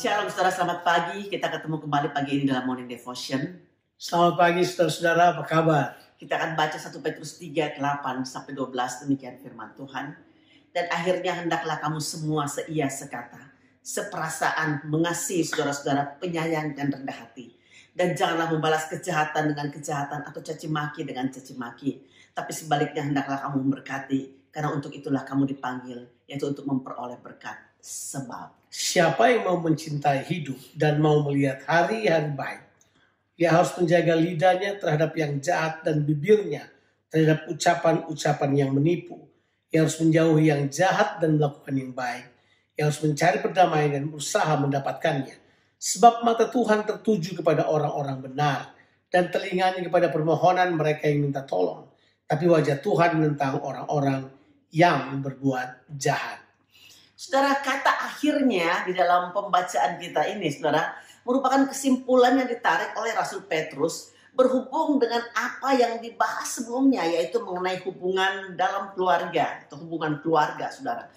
Shalom saudara, selamat pagi. Kita ketemu kembali pagi ini dalam Morning Devotion. Selamat pagi saudara-saudara, apa kabar? Kita akan baca 1 Petrus 3, 8-12, demikian firman Tuhan. Dan akhirnya hendaklah kamu semua seia sekata, seperasaan, mengasihi saudara-saudara, penyayang dan rendah hati. Dan janganlah membalas kejahatan dengan kejahatan atau caci maki dengan caci maki. Tapi sebaliknya hendaklah kamu memberkati, karena untuk itulah kamu dipanggil, yaitu untuk memperoleh berkat. Sebab siapa yang mau mencintai hidup dan mau melihat hari-hari baik, ia harus menjaga lidahnya terhadap yang jahat dan bibirnya terhadap ucapan-ucapan yang menipu. Ia harus menjauhi yang jahat dan melakukan yang baik. Ia harus mencari perdamaian dan berusaha mendapatkannya. Sebab mata Tuhan tertuju kepada orang-orang benar dan telinganya kepada permohonan mereka yang minta tolong. Tapi wajah Tuhan menentang orang-orang yang berbuat jahat. Saudara, kata akhirnya di dalam pembacaan kita ini, saudara, merupakan kesimpulan yang ditarik oleh Rasul Petrus berhubung dengan apa yang dibahas sebelumnya, yaitu mengenai hubungan dalam keluarga atau hubungan keluarga, saudara.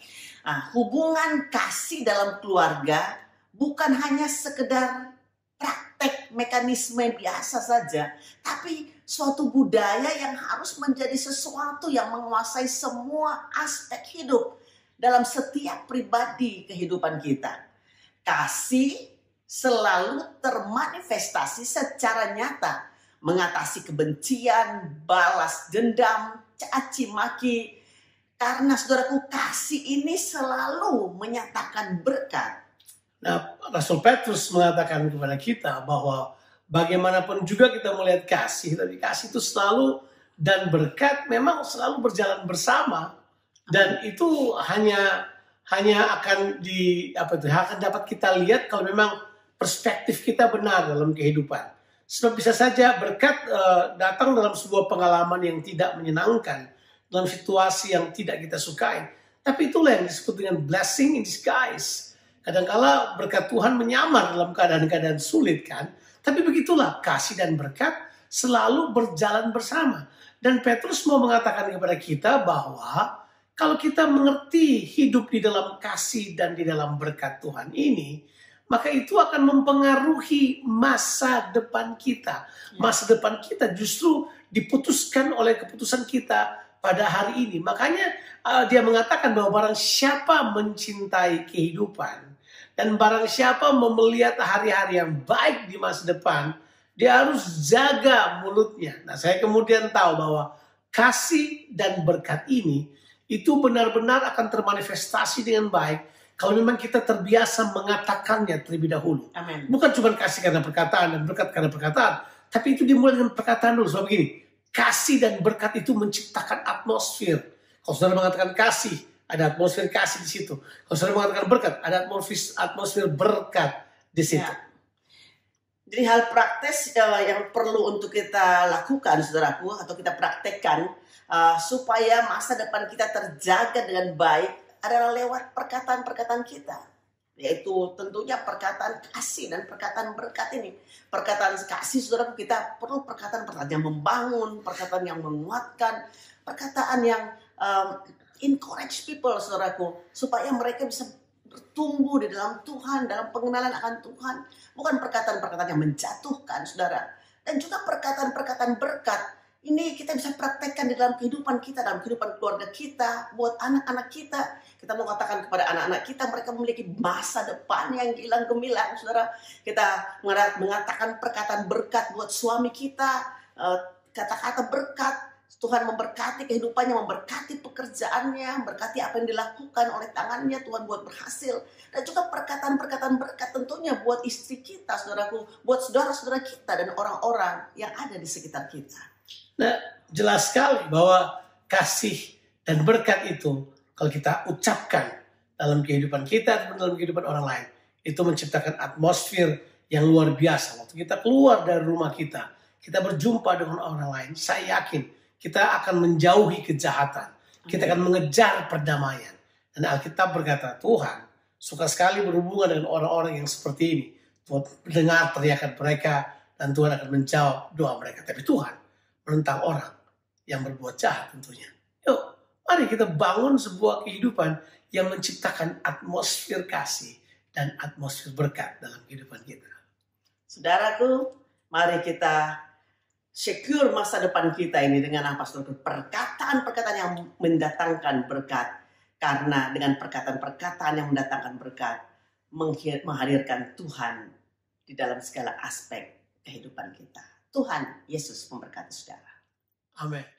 Nah, hubungan kasih dalam keluarga bukan hanya sekedar praktek mekanisme biasa saja, tapi suatu budaya yang harus menjadi sesuatu yang menguasai semua aspek hidup dalam setiap pribadi kehidupan kita. Kasih selalu termanifestasi secara nyata, mengatasi kebencian, balas dendam, caci maki. Karena saudaraku, kasih ini selalu menyatakan berkat. Nah, Rasul Petrus mengatakan kepada kita bahwa bagaimanapun juga kita melihat kasih, tapi kasih itu selalu dan berkat memang selalu berjalan bersama. Dan itu hanya akan akan dapat kita lihat kalau memang perspektif kita benar dalam kehidupan. Sebab bisa saja berkat datang dalam sebuah pengalaman yang tidak menyenangkan, dalam situasi yang tidak kita sukai. Tapi itulah yang disebut dengan blessing in disguise. Kadang-kala berkat Tuhan menyamar dalam keadaan-keadaan sulit kan. Tapi begitulah kasih dan berkat selalu berjalan bersama. Dan Petrus mau mengatakan kepada kita bahwa kalau kita mengerti hidup di dalam kasih dan di dalam berkat Tuhan ini, maka itu akan mempengaruhi masa depan kita. Masa depan kita justru diputuskan oleh keputusan kita pada hari ini. Makanya dia mengatakan bahwa barang siapa mencintai kehidupan dan barang siapa melihat hari-hari yang baik di masa depan, dia harus jaga mulutnya. Nah, saya kemudian tahu bahwa kasih dan berkat ini itu benar-benar akan termanifestasi dengan baik kalau memang kita terbiasa mengatakannya terlebih dahulu. Amin. Bukan cuma kasih karena perkataan dan berkat karena perkataan, tapi itu dimulai dengan perkataan dulu. Sebab begini, kasih dan berkat itu menciptakan atmosfer. Kalau saudara mengatakan kasih, ada atmosfer kasih di situ. Kalau saudara mengatakan berkat, ada atmosfer berkat di situ. Ya. Jadi hal praktis yang perlu untuk kita lakukan, saudaraku, atau kita praktekkan supaya masa depan kita terjaga dengan baik adalah lewat perkataan-perkataan kita. Yaitu tentunya perkataan kasih dan perkataan berkat ini. Perkataan kasih, saudaraku, kita perlu perkataan-perkataan yang membangun, perkataan yang menguatkan, perkataan yang encourage people, saudaraku, supaya mereka bisa bertumbuh di dalam Tuhan, dalam pengenalan akan Tuhan. Bukan perkataan-perkataan yang menjatuhkan, saudara. Dan juga perkataan-perkataan berkat. Ini kita bisa praktekkan di dalam kehidupan kita, dalam kehidupan keluarga kita, buat anak-anak kita. Kita mau katakan kepada anak-anak kita, mereka memiliki masa depan yang gilang gemilang, saudara. Kita mengatakan perkataan berkat buat suami kita, kata-kata berkat. Tuhan memberkati kehidupannya, memberkati pekerjaannya, memberkati apa yang dilakukan oleh tangannya, Tuhan buat berhasil. Dan juga perkataan-perkataan berkat tentunya buat istri kita, saudaraku, buat saudara-saudara kita dan orang-orang yang ada di sekitar kita. Nah, jelas sekali bahwa kasih dan berkat itu kalau kita ucapkan dalam kehidupan kita ataupun dalam kehidupan orang lain, itu menciptakan atmosfer yang luar biasa. Waktu kita keluar dari rumah kita berjumpa dengan orang lain, saya yakin kita akan menjauhi kejahatan. Kita akan mengejar perdamaian. Dan Alkitab berkata, Tuhan suka sekali berhubungan dengan orang-orang yang seperti ini. Tuhan mendengar teriakan mereka dan Tuhan akan menjawab doa mereka. Tapi Tuhan menentang orang yang berbuat jahat tentunya. Yuk, mari kita bangun sebuah kehidupan yang menciptakan atmosfer kasih dan atmosfer berkat dalam kehidupan kita. Saudaraku, mari kita secure masa depan kita ini dengan apa, saudara? Perkataan-perkataan yang mendatangkan berkat. Karena dengan perkataan-perkataan yang mendatangkan berkat, menghadirkan Tuhan di dalam segala aspek kehidupan kita. Tuhan Yesus memberkati saudara. Amin.